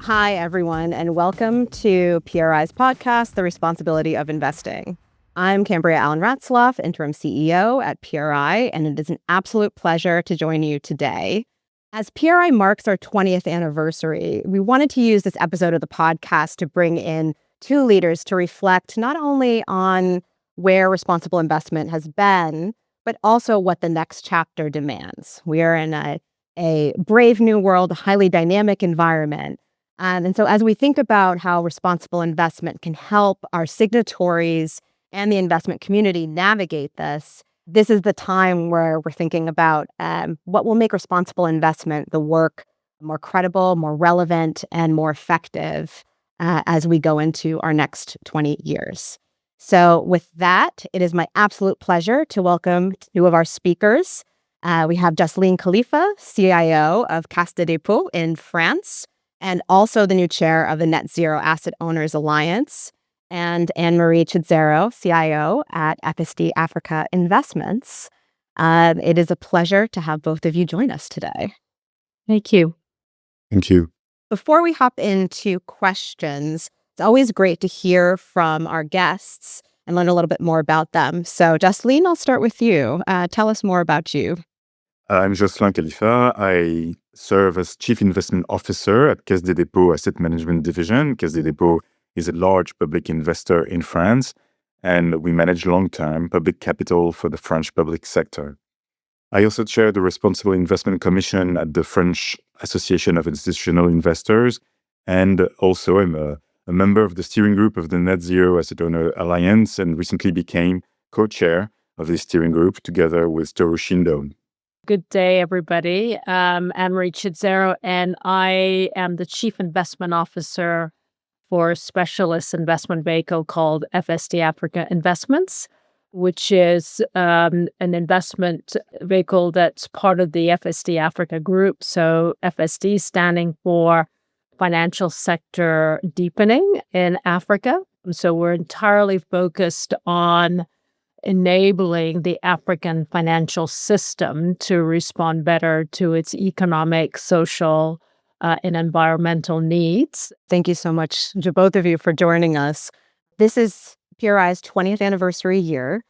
Hi, everyone, and welcome to PRI's podcast, The Responsibility of Investing. I'm Cambria Allen-Ratzlaff, Interim CEO at PRI, and it is an absolute pleasure to join you today. As PRI marks our 20th anniversary, we wanted to use this episode of the podcast to bring in two leaders to reflect not only on where responsible investment has been, but also what the next chapter demands. We are in a brave new world, a highly dynamic environment. And so as we think about how responsible investment can help our signatories and the investment community navigate this, this is the time where we're thinking about what will make responsible investment, the work, more credible, more relevant, and more effective as we go into our next 20 years. So with that, it is my absolute pleasure to welcome two of our speakers. We have Josselin Kalifa, CIO of Caisse de Dépôts in France, and also the new chair of the Net Zero Asset Owners Alliance, and Anne-Marie Chidzero, CIO at FSD Africa Investments. It is a pleasure to have both of you join us today. Thank you. Thank you. Before we hop into questions, it's always great to hear from our guests and learn a little bit more about them. So, Josselin, I'll start with you. Tell us more about you. I'm Josselin Kalifa. I serve as Chief Investment Officer at Caisse de Dépôts Asset Management Division. Caisse de Dépôts is a large public investor in France, and we manage long-term public capital for the French public sector. I also chair the Responsible Investment Commission at the French Association of Institutional Investors, and also I'm a member of the steering group of the Net Zero Asset Owner Alliance, and recently became co-chair of this steering group together with Toru Shindo. Good day, everybody. Anne-Marie Chidzero, and I am the Chief Investment Officer for a specialist investment vehicle called FSD Africa Investments, which is an investment vehicle that's part of the FSD Africa group. So FSD standing for Financial Sector Deepening in Africa. So we're entirely focused on enabling the African financial system to respond better to its economic, social, and environmental needs. Thank you so much to both of you for joining us. This is PRI's 20th anniversary year,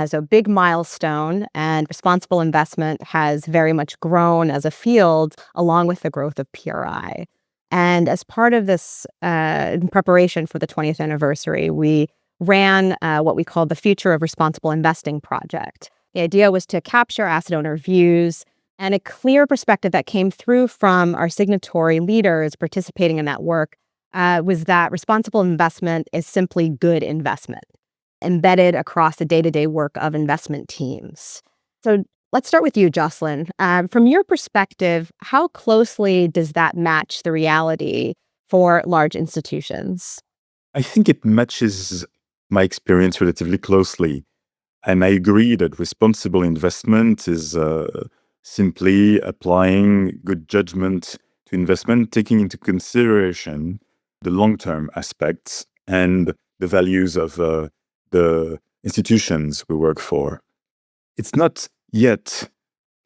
so a big milestone, and responsible investment has very much grown as a field along with the growth of PRI. And as part of this, in preparation for the 20th anniversary, we ran what we called the Future of Responsible Investing project. The idea was to capture asset owner views, and a clear perspective that came through from our signatory leaders participating in that work was that responsible investment is simply good investment, embedded across the day-to-day work of investment teams. So let's start with you, Josselin. From your perspective, how closely does that match the reality for large institutions? I think it matches my experience relatively closely. And I agree that responsible investment is simply applying good judgment to investment, taking into consideration the long-term aspects and the values of the institutions we work for. It's not yet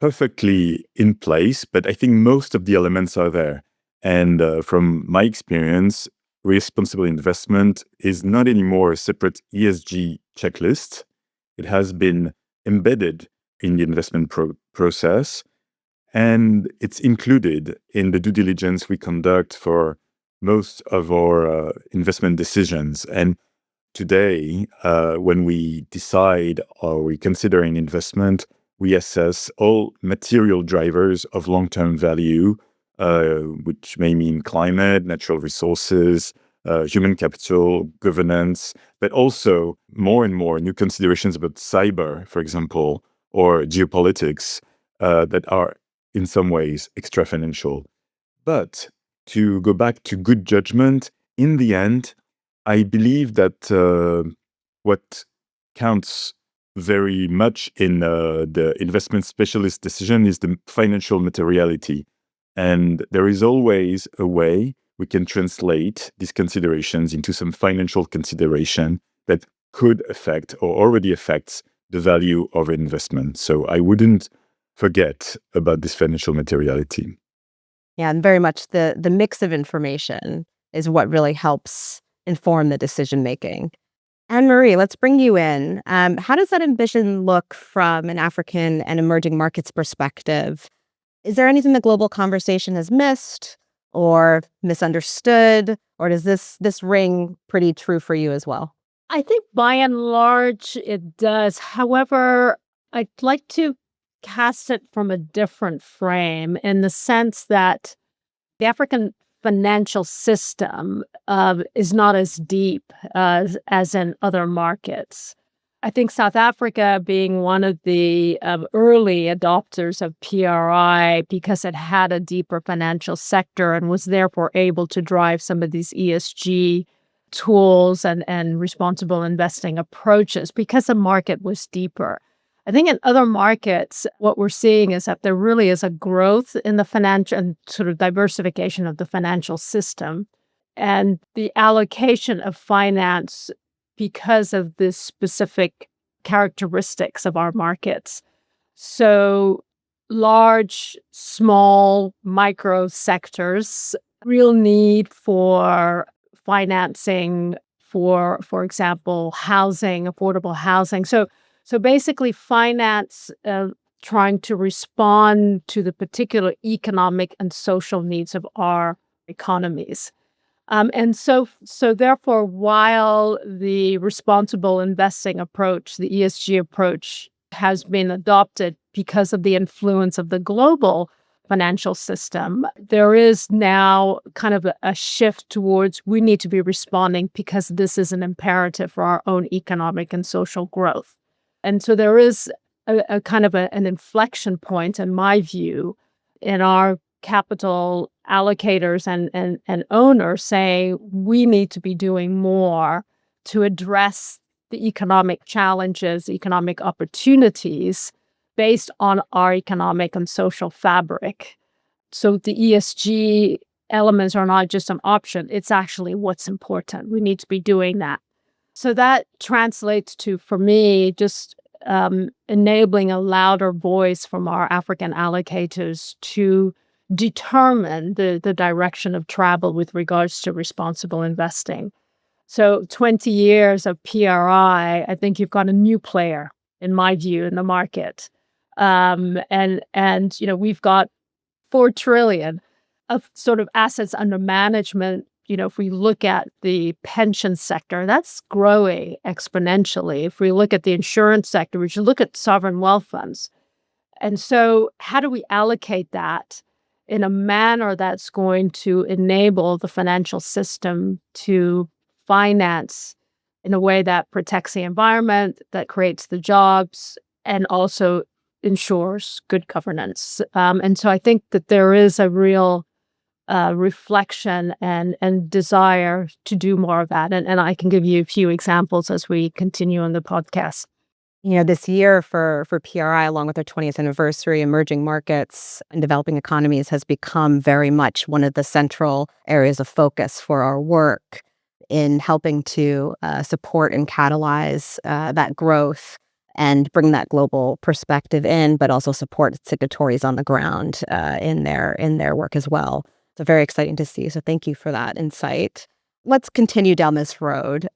perfectly in place, but I think most of the elements are there. And from my experience, responsible investment is not anymore a separate ESG checklist. It has been embedded in the investment process, and it's included in the due diligence we conduct for most of our investment decisions. And today, when we decide or we consider an investment, we assess all material drivers of long-term value, which may mean climate, natural resources, human capital, governance, but also more and more new considerations about cyber, for example, or geopolitics that are in some ways extra-financial. But to go back to good judgment, in the end, I believe that what counts very much in the investment specialist decision is the financial materiality. And there is always a way we can translate these considerations into some financial consideration that could affect or already affects the value of an investment. So I wouldn't forget about this financial materiality. Yeah, and very much the mix of information is what really helps inform the decision making. Anne-Marie, let's bring you in. How does that ambition look from an African and emerging markets perspective? Is there anything the global conversation has missed or misunderstood, or does this ring pretty true for you as well? I think by and large it does. However, I'd like to cast it from a different frame in the sense that the African financial system is not as deep as in other markets. I think South Africa being one of the early adopters of PRI because it had a deeper financial sector and was therefore able to drive some of these ESG tools and responsible investing approaches because the market was deeper. I think in other markets, what we're seeing is that there really is a growth in the financial and sort of diversification of the financial system and the allocation of finance because of the specific characteristics of our markets. So large, small, micro sectors, real need for financing for example, housing, affordable housing. So basically finance trying to respond to the particular economic and social needs of our economies. And so therefore, while the responsible investing approach, the ESG approach, has been adopted because of the influence of the global financial system, there is now kind of a shift towards we need to be responding because this is an imperative for our own economic and social growth. And so there is a kind of an inflection point, in my view, in our capital allocators and owners saying we need to be doing more to address the economic challenges, economic opportunities based on our economic and social fabric. So the ESG elements are not just an option, it's actually what's important. We need to be doing that. So that translates to, for me, just enabling a louder voice from our African allocators to determine the direction of travel with regards to responsible investing. So 20 years of PRI, I think you've got a new player, in my view, in the market. And we've got 4 trillion of sort of assets under management. If we look at the pension sector, that's growing exponentially. If we look at the insurance sector, we should look at sovereign wealth funds. And so how do we allocate that in a manner that's going to enable the financial system to finance in a way that protects the environment, that creates the jobs, and also ensures good governance? And so I think that there is a real reflection and desire to do more of that. And I can give you a few examples as we continue on the podcast. This year for PRI, along with our 20th anniversary, emerging markets and developing economies has become very much one of the central areas of focus for our work in helping to support and catalyze that growth and bring that global perspective in, but also support signatories on the ground in their work as well. So very exciting to see. So thank you for that insight. Let's continue down this road.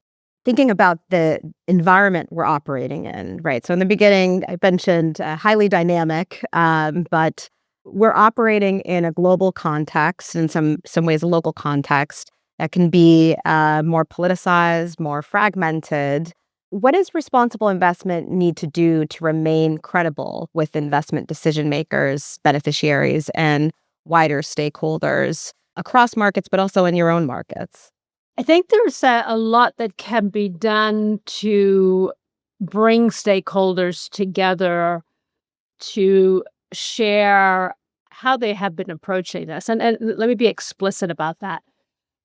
Thinking about the environment we're operating in, right? So in the beginning, I mentioned highly dynamic, but we're operating in a global context, in some ways a local context that can be more politicized, more fragmented. What does responsible investment need to do to remain credible with investment decision makers, beneficiaries, and wider stakeholders across markets, but also in your own markets? I think there's a lot that can be done to bring stakeholders together to share how they have been approaching this. And let me be explicit about that.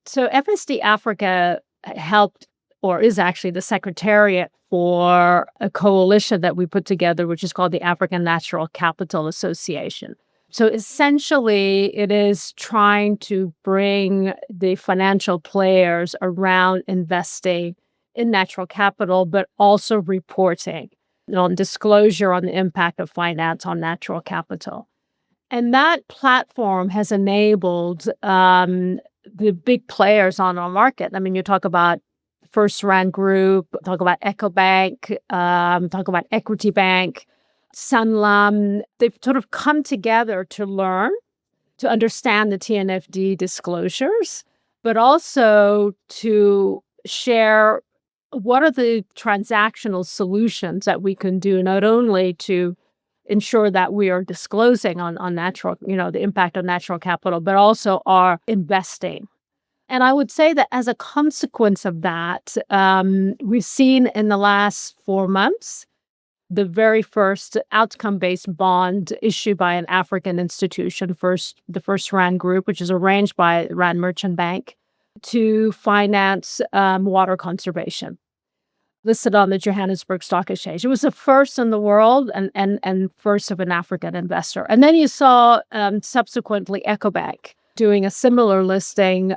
So FSD Africa helped, or is actually the secretariat for a coalition that we put together, which is called the African Natural Capital Association. So essentially, it is trying to bring the financial players around investing in natural capital, but also reporting on disclosure on the impact of finance on natural capital. And that platform has enabled the big players on our market. I mean, you talk about First Rand Group, talk about EcoBank, talk about Equity Bank, Sanlam. They've sort of come together to learn, to understand the TNFD disclosures, but also to share what are the transactional solutions that we can do, not only to ensure that we are disclosing on natural, the impact on natural capital, but also are investing. And I would say that as a consequence of that, we've seen in the last 4 months, the very first outcome-based bond issued by an African institution, the First Rand Group, which is arranged by Rand Merchant Bank, to finance water conservation, listed on the Johannesburg Stock Exchange. It was the first in the world and first of an African investor. And then you saw subsequently EcoBank doing a similar listing,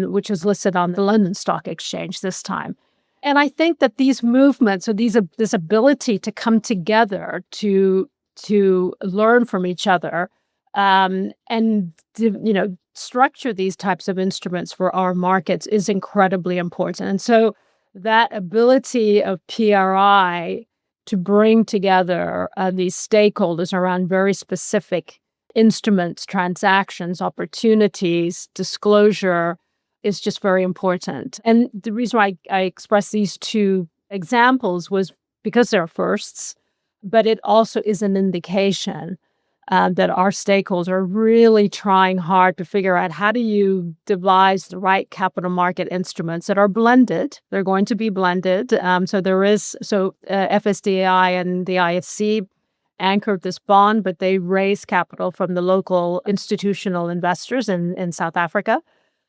which was listed on the London Stock Exchange this time. And I think that these movements, or this ability to come together to learn from each other, and structure these types of instruments for our markets is incredibly important. And so that ability of PRI to bring together these stakeholders around very specific instruments, transactions, opportunities, disclosure is just very important. And the reason why I expressed these two examples was because they're firsts, but it also is an indication that our stakeholders are really trying hard to figure out how do you devise the right capital market instruments that are blended. They're going to be blended. FSDI and the IFC anchored this bond, but they raised capital from the local institutional investors in South Africa.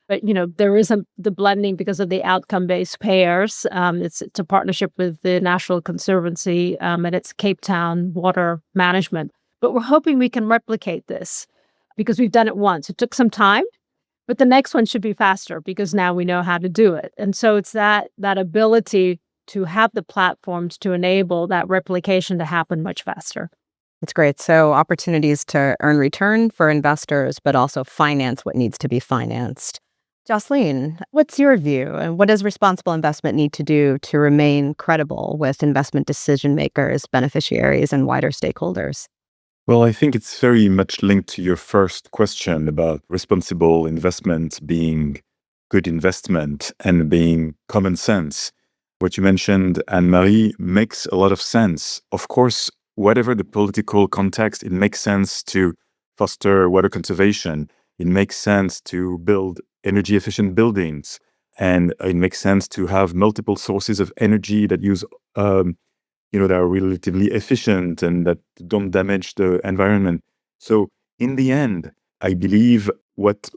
But, there isn't the blending because of the outcome-based payers. It's a partnership with the National Conservancy and it's Cape Town Water Management. But we're hoping we can replicate this because we've done it once. It took some time, but the next one should be faster because now we know how to do it. And so it's that ability to have the platforms to enable that replication to happen much faster. That's great. So opportunities to earn return for investors, but also finance what needs to be financed. Josselin, what's your view? And what does responsible investment need to do to remain credible with investment decision makers, beneficiaries, and wider stakeholders? Well, I think it's very much linked to your first question about responsible investment being good investment and being common sense. What you mentioned, Anne-Marie, makes a lot of sense. Of course, whatever the political context, it makes sense to foster water conservation. It makes sense to build energy-efficient buildings. And it makes sense to have multiple sources of energy that use that are relatively efficient and that don't damage the environment. So in the end, I believe what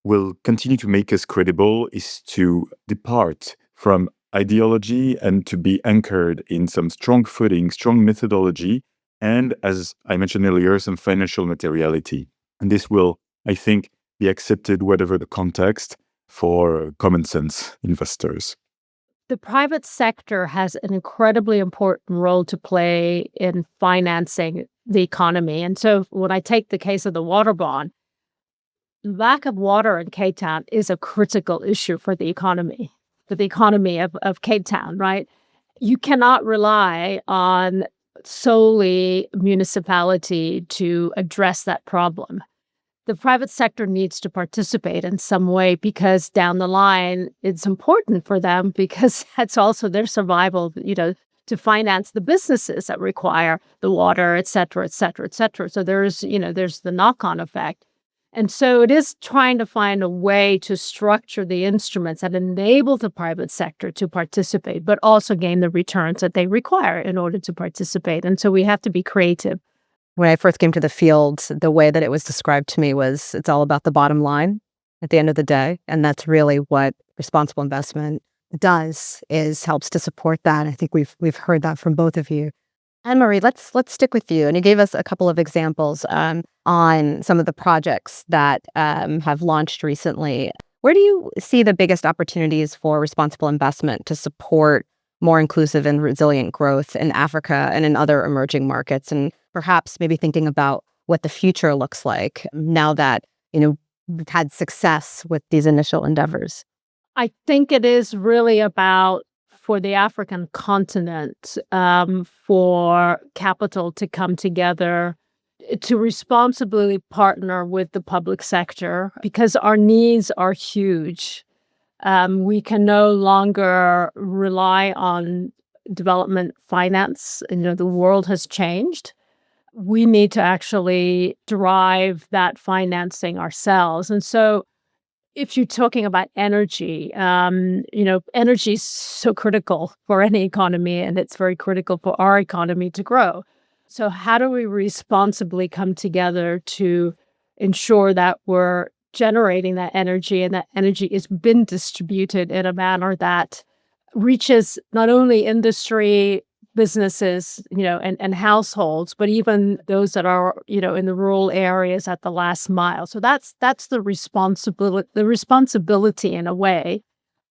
will continue to make us credible is to depart from ideology and to be anchored in some strong footing, strong methodology, and as I mentioned earlier, some financial materiality. And this will, I think, be accepted whatever the context for common sense investors. The private sector has an incredibly important role to play in financing the economy. And so when I take the case of the water bond, lack of water in Cape Town is a critical issue for the economy of Cape Town, right? You cannot rely on solely municipality to address that problem. The private sector needs to participate in some way because down the line, it's important for them because that's also their survival, to finance the businesses that require the water, et cetera, et cetera, et cetera. So there's the knock-on effect. And so it is trying to find a way to structure the instruments that enable the private sector to participate, but also gain the returns that they require in order to participate. And so we have to be creative. When I first came to the field, the way that it was described to me was it's all about the bottom line at the end of the day. And that's really what responsible investment does, is helps to support that. I think we've heard that from both of you. Anne-Marie, let's stick with you. And you gave us a couple of examples on some of the projects that have launched recently. Where do you see the biggest opportunities for responsible investment to support more inclusive and resilient growth in Africa and in other emerging markets? And perhaps maybe thinking about what the future looks like now that, we've had success with these initial endeavors? I think it is really about, for the African continent, for capital to come together, to responsibly partner with the public sector, because our needs are huge. We can no longer rely on development finance. The world has changed. We need to actually drive that financing ourselves. And so if you're talking about energy, energy is so critical for any economy, and it's very critical for our economy to grow. So how do we responsibly come together to ensure that we're generating that energy, and that energy is been distributed in a manner that reaches not only industry, businesses, and households, but even those that are, in the rural areas at the last mile. So that's the responsibility in a way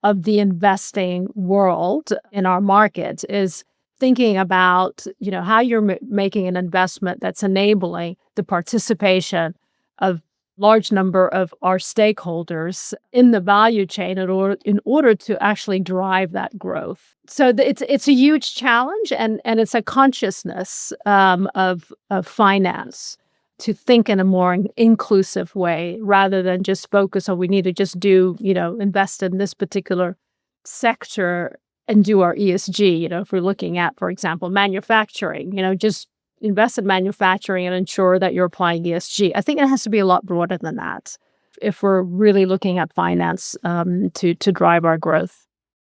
of the investing world in our market, is thinking about, how you're making an investment that's enabling the participation of large number of our stakeholders in the value chain in order to actually drive that growth. So it's a huge challenge, and it's a consciousness of finance to think in a more inclusive way, rather than just focus on we need to just do, invest in this particular sector and do our ESG. If we're looking at, for example, manufacturing, just invest in manufacturing and ensure that you're applying ESG. I think it has to be a lot broader than that if we're really looking at finance to drive our growth.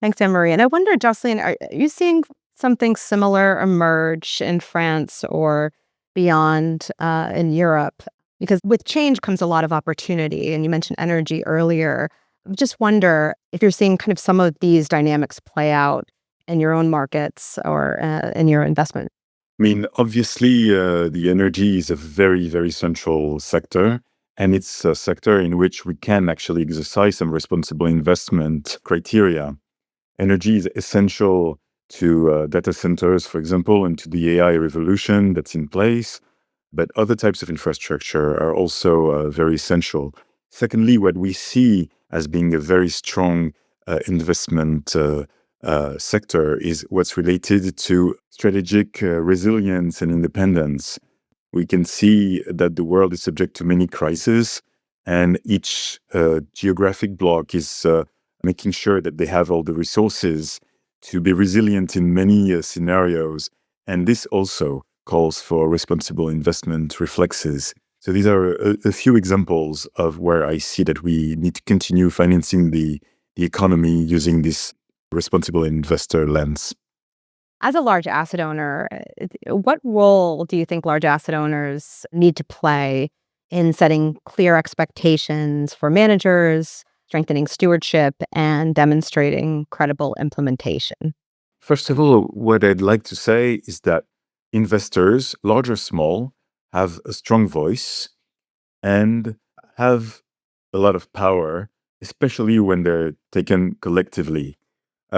Thanks, Anne-Marie. And I wonder, Josselin, are you seeing something similar emerge in France or beyond in Europe? Because with change comes a lot of opportunity. And you mentioned energy earlier. I just wonder if you're seeing kind of some of these dynamics play out in your own markets or in your investment. I mean, obviously, the energy is a very, very central sector, and it's a sector in which we can actually exercise some responsible investment criteria. Energy is essential to data centers, for example, and to the AI revolution that's in place, but other types of infrastructure are also very essential. Secondly, what we see as being a very strong investment sector is what's related to strategic resilience and independence. We can see that the world is subject to many crises, and each geographic bloc is making sure that they have all the resources to be resilient in many scenarios. And this also calls for responsible investment reflexes. So these are a few examples of where I see that we need to continue financing the economy using this responsible investor lens. As a large asset owner, what role do you think large asset owners need to play in setting clear expectations for managers, strengthening stewardship, and demonstrating credible implementation? First of all, what I'd like to say is that investors, large or small, have a strong voice and have a lot of power, especially when they're taken collectively.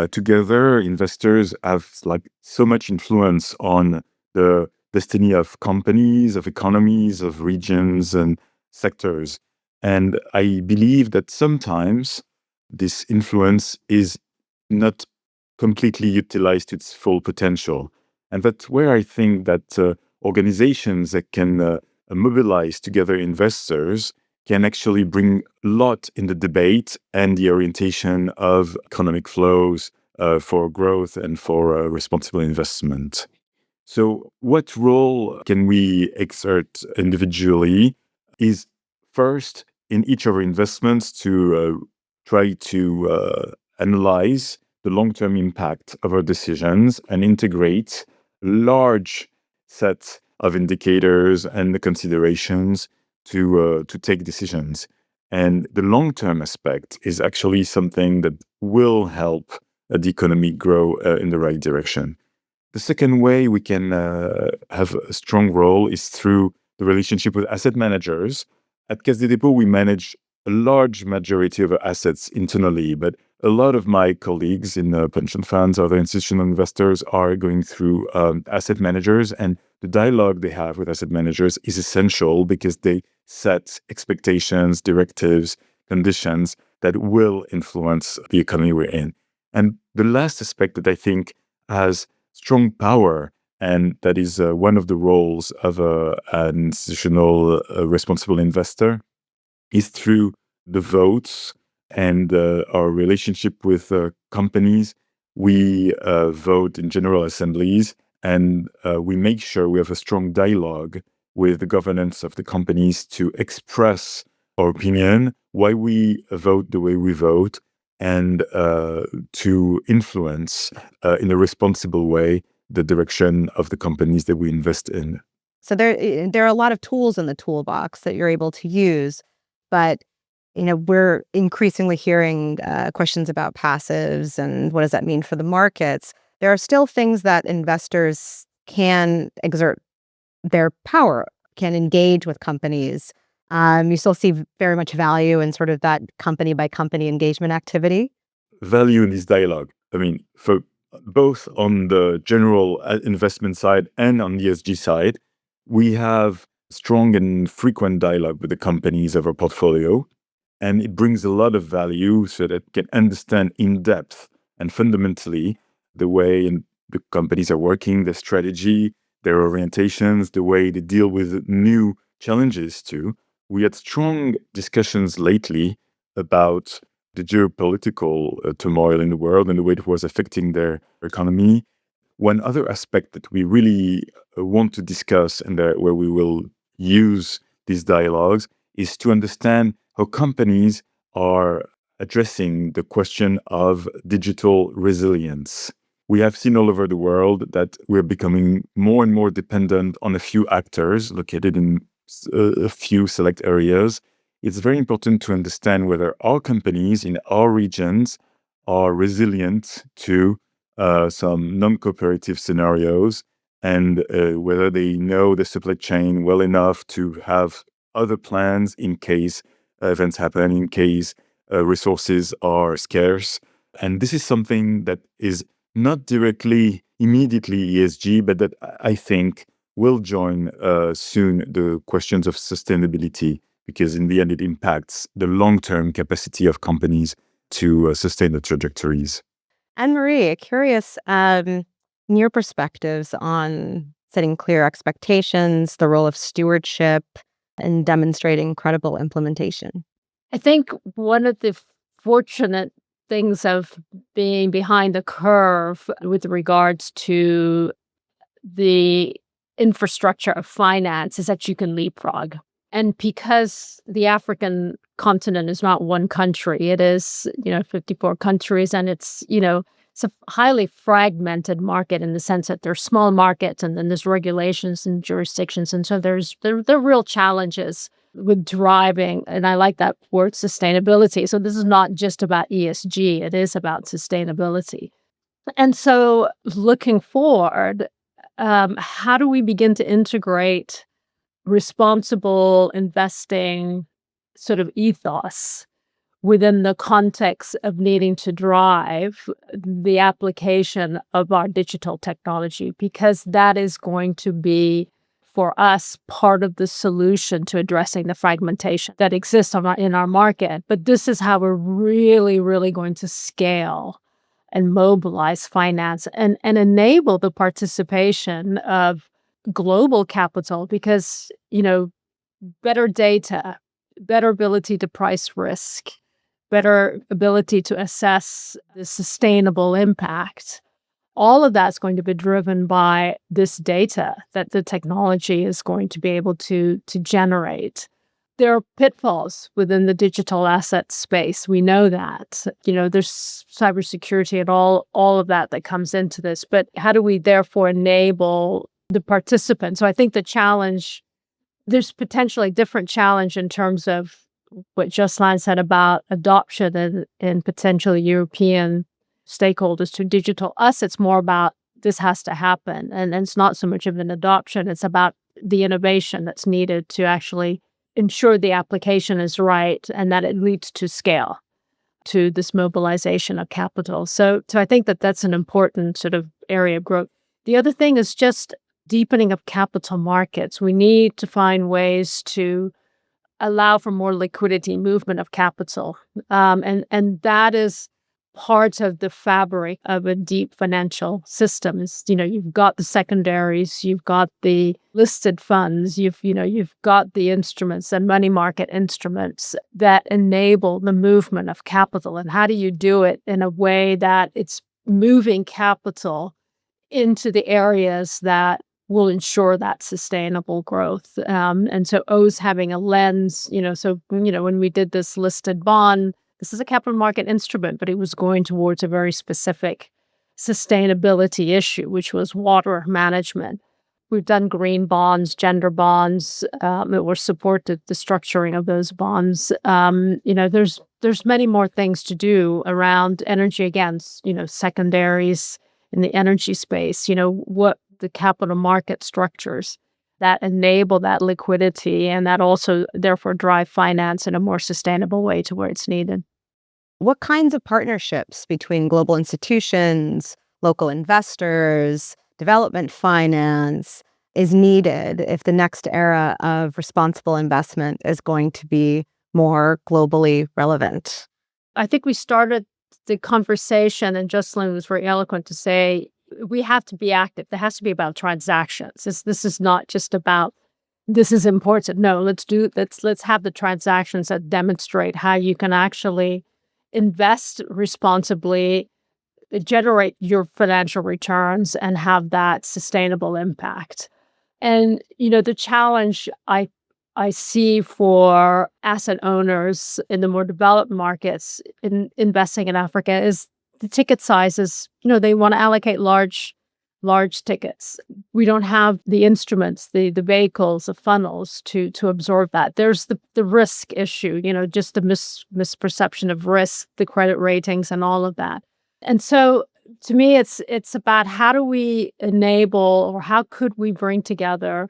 Together, investors have so much influence on the destiny of companies, of economies, of regions and sectors. And I believe that sometimes this influence is not completely utilized to its full potential. And that's where I think that organizations that can mobilize together investors can actually bring a lot in the debate and the orientation of economic flows for growth and for responsible investment. So what role can we exert individually is first in each of our investments to try to analyze the long-term impact of our decisions and integrate large sets of indicators and the considerations to take decisions. And the long-term aspect is actually something that will help the economy grow in the right direction. The second way we can have a strong role is through the relationship with asset managers. At Caisse des Dépôts, we manage a large majority of our assets internally, but a lot of my colleagues in pension funds, other institutional investors are going through asset managers, and the dialogue they have with asset managers is essential because they set expectations, directives, conditions that will influence the economy we're in. And the last aspect that I think has strong power, and that is one of the roles of an institutional responsible investor, is through the votes and our relationship with companies. We vote in general assemblies, and we make sure we have a strong dialogue with the governance of the companies to express our opinion, why we vote the way we vote, and to influence in a responsible way the direction of the companies that we invest in. So there are a lot of tools in the toolbox that you're able to use, but we're increasingly hearing questions about passives and what does that mean for the markets. There are still things that investors can exert their power, can engage with companies. You still see very much value in sort of that company by company engagement activity. Value in this dialogue. I mean, for both on the general investment side and on the ESG side, we have strong and frequent dialogue with the companies of our portfolio. And it brings a lot of value so that it can understand in depth and fundamentally the way the companies are working, their strategy, their orientations, the way they deal with new challenges too. We had strong discussions lately about the geopolitical turmoil in the world and the way it was affecting their economy. One other aspect that we really want to discuss and where we will use these dialogues is to understand how companies are addressing the question of digital resilience. We have seen all over the world that we're becoming more and more dependent on a few actors located in a few select areas. It's very important to understand whether our companies in our regions are resilient to some non-cooperative scenarios, and whether they know the supply chain well enough to have other plans in case events happen, in case resources are scarce. And this is something that is not directly, immediately ESG, but that I think will join soon the questions of sustainability, because in the end it impacts the long-term capacity of companies to sustain the trajectories. Anne-Marie, curious your perspectives on setting clear expectations, the role of stewardship, and demonstrating credible implementation. I think one of the fortunate things of being behind the curve with regards to the infrastructure of finance is that you can leapfrog. And because the African continent is not one country, it is, 54 countries, and it's a highly fragmented market in the sense that there's small markets and then there's regulations and jurisdictions. And so there are real challenges with driving, and I like that word, sustainability. So this is not just about ESG, it is about sustainability. And so looking forward, how do we begin to integrate responsible investing sort of ethos within the context of needing to drive the application of our digital technology? Because that is going to be, for us, part of the solution to addressing the fragmentation that exists in our market. But this is how we're really, really going to scale and mobilize finance and enable the participation of global capital, because, better data, better ability to price risk, better ability to assess the sustainable impact. All of that's going to be driven by this data that the technology is going to be able to generate. There are pitfalls within the digital asset space. We know that. There's cybersecurity and all of that comes into this. But how do we therefore enable the participants? So I think the challenge, there's potentially a different challenge in terms of what Josselin said about adoption and potential European stakeholders to digital. Us, it's more about this has to happen. And it's not so much of an adoption. It's about the innovation that's needed to actually ensure the application is right and that it leads to scale. to this mobilization of capital. So I think that that's an important sort of area of growth. The other thing is just deepening of capital markets. We need to find ways to allow for more liquidity, movement of capital. And that is part of the fabric of a deep financial system. Is, you've got the secondaries, you've got the listed funds, you've got the instruments and money market instruments that enable the movement of capital. And how do you do it in a way that it's moving capital into the areas that will ensure that sustainable growth? And so O's having a lens, when we did this listed bond, this is a capital market instrument, but it was going towards a very specific sustainability issue, which was water management. We've done green bonds, gender bonds, that were supported the structuring of those bonds. There's many more things to do around energy, again, secondaries in the energy space, what the capital market structures that enable that liquidity and that also therefore drive finance in a more sustainable way to where it's needed. What kinds of partnerships between global institutions, local investors, development finance is needed if the next era of responsible investment is going to be more globally relevant? I think we started the conversation, and Josselin was very eloquent to say, we have to be active. There has to be about transactions. This is not just about, this is important. No, let's have the transactions that demonstrate how you can actually invest responsibly, generate your financial returns, and have that sustainable impact. And, the challenge I see for asset owners in the more developed markets in investing in Africa is the ticket sizes. They want to allocate large tickets. We don't have the instruments, the vehicles, the funnels to absorb that. There's the risk issue, just the misperception of risk, the credit ratings, and all of that. And so, to me, it's about how do we enable, or how could we bring together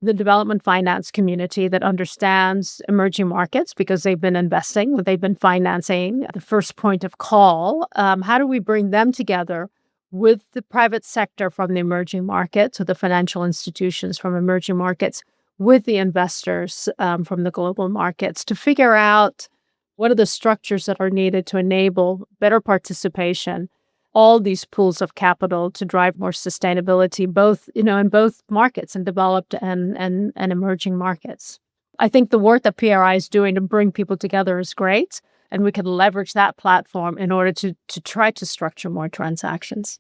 the development finance community that understands emerging markets because they've been investing, they've been financing the first point of call. How do we bring them together with the private sector from the emerging markets, so the financial institutions from emerging markets, with the investors from the global markets, to figure out what are the structures that are needed to enable better participation, all these pools of capital to drive more sustainability, both, in both markets, and developed and emerging markets. I think the work that PRI is doing to bring people together is great, and we can leverage that platform in order to try to structure more transactions.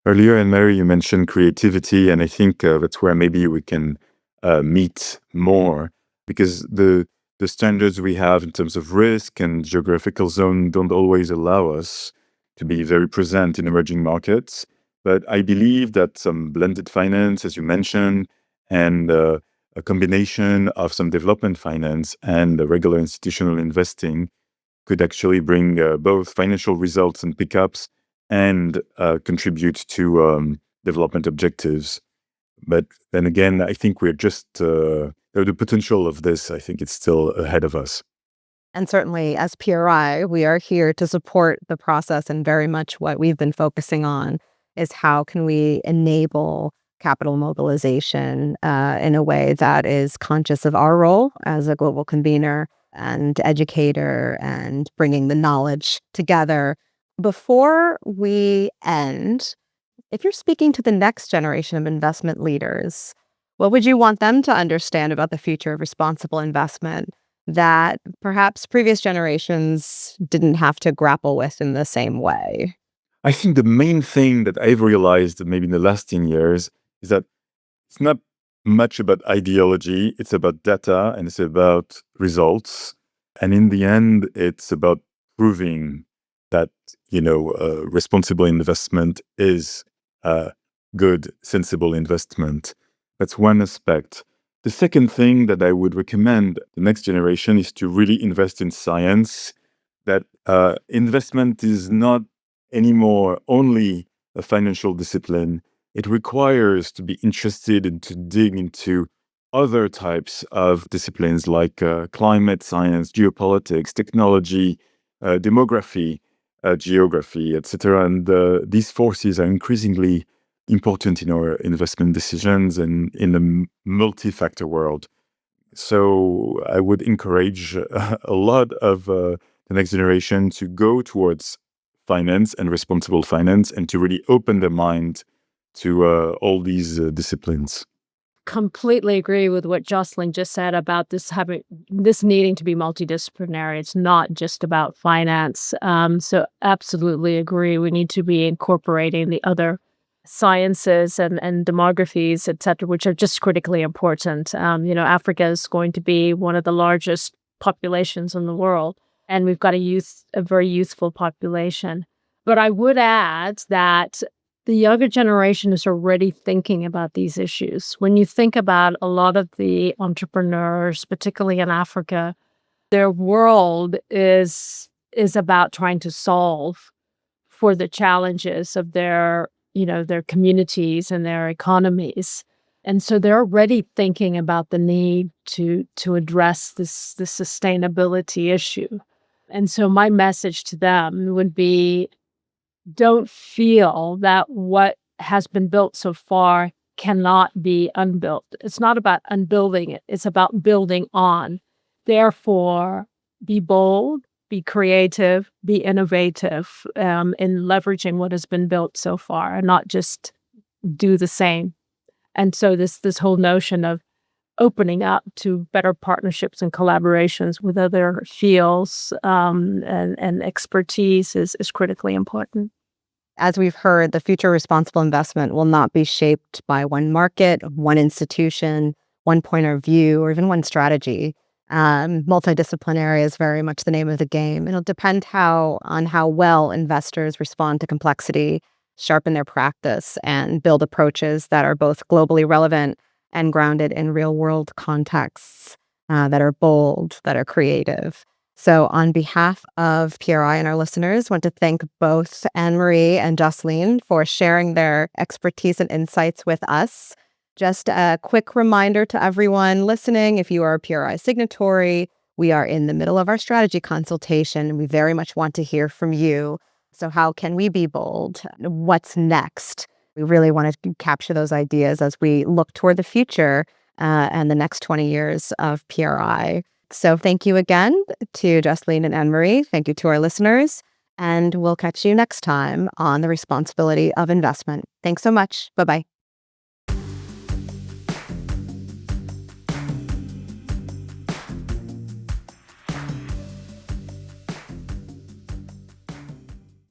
Earlier, Anne-Marie, you mentioned creativity, and I think that's where maybe we can meet more, because the standards we have in terms of risk and geographical zone don't always allow us to be very present in emerging markets. But I believe that some blended finance, as you mentioned, and a combination of some development finance and regular institutional investing could actually bring both financial results and pickups and contribute to development objectives. But then again, I think we're just, the potential of this, I think it's still ahead of us. And certainly as PRI, we are here to support the process, and very much what we've been focusing on is how can we enable capital mobilization in a way that is conscious of our role as a global convener and educator and bringing the knowledge together. Before we end, if you're speaking to the next generation of investment leaders, what would you want them to understand about the future of responsible investment that perhaps previous generations didn't have to grapple with in the same way? I think the main thing that I've realized maybe in the last 10 years is that it's not much about ideology, it's about data, and it's about results. And in the end, it's about proving that, responsible investment is good, sensible investment. That's one aspect. The second thing that I would recommend the next generation is to really invest in science, that investment is not anymore only a financial discipline. It requires to be interested and to dig into other types of disciplines like climate science, geopolitics, technology, demography, geography, etc. And these forces are increasingly important in our investment decisions and in a multi-factor world. So I would encourage a lot of the next generation to go towards finance and responsible finance and to really open their mind to all these disciplines. Completely agree with what Josselin just said about this needing to be multidisciplinary. It's not just about finance. So absolutely agree. We need to be incorporating the other sciences and demographies, et cetera, which are just critically important. Africa is going to be one of the largest populations in the world, and we've got a very youthful population. But I would add that the younger generation is already thinking about these issues. When you think about a lot of the entrepreneurs, particularly in Africa, their world is about trying to solve for the challenges of their communities and their economies. And so they're already thinking about the need to address this sustainability issue. And so my message to them would be, don't feel that what has been built so far cannot be unbuilt. It's not about unbuilding it. It's about building on. Therefore, be bold, be creative, be innovative in leveraging what has been built so far and not just do the same. And so this whole notion of opening up to better partnerships and collaborations with other fields and expertise is critically important. As we've heard, the future responsible investment will not be shaped by one market, one institution, one point of view, or even one strategy. Multidisciplinary is very much the name of the game. It'll depend on how well investors respond to complexity, sharpen their practice, and build approaches that are both globally relevant and grounded in real-world contexts, that are bold, that are creative. So on behalf of PRI and our listeners, I want to thank both Anne-Marie and Josselin for sharing their expertise and insights with us. Just a quick reminder to everyone listening, if you are a PRI signatory, we are in the middle of our strategy consultation, and we very much want to hear from you. So how can we be bold? What's next? We really want to capture those ideas as we look toward the future and the next 20 years of PRI. So thank you again to Josselin and Anne-Marie. Thank you to our listeners. And we'll catch you next time on the responsibility of investment. Thanks so much. Bye-bye.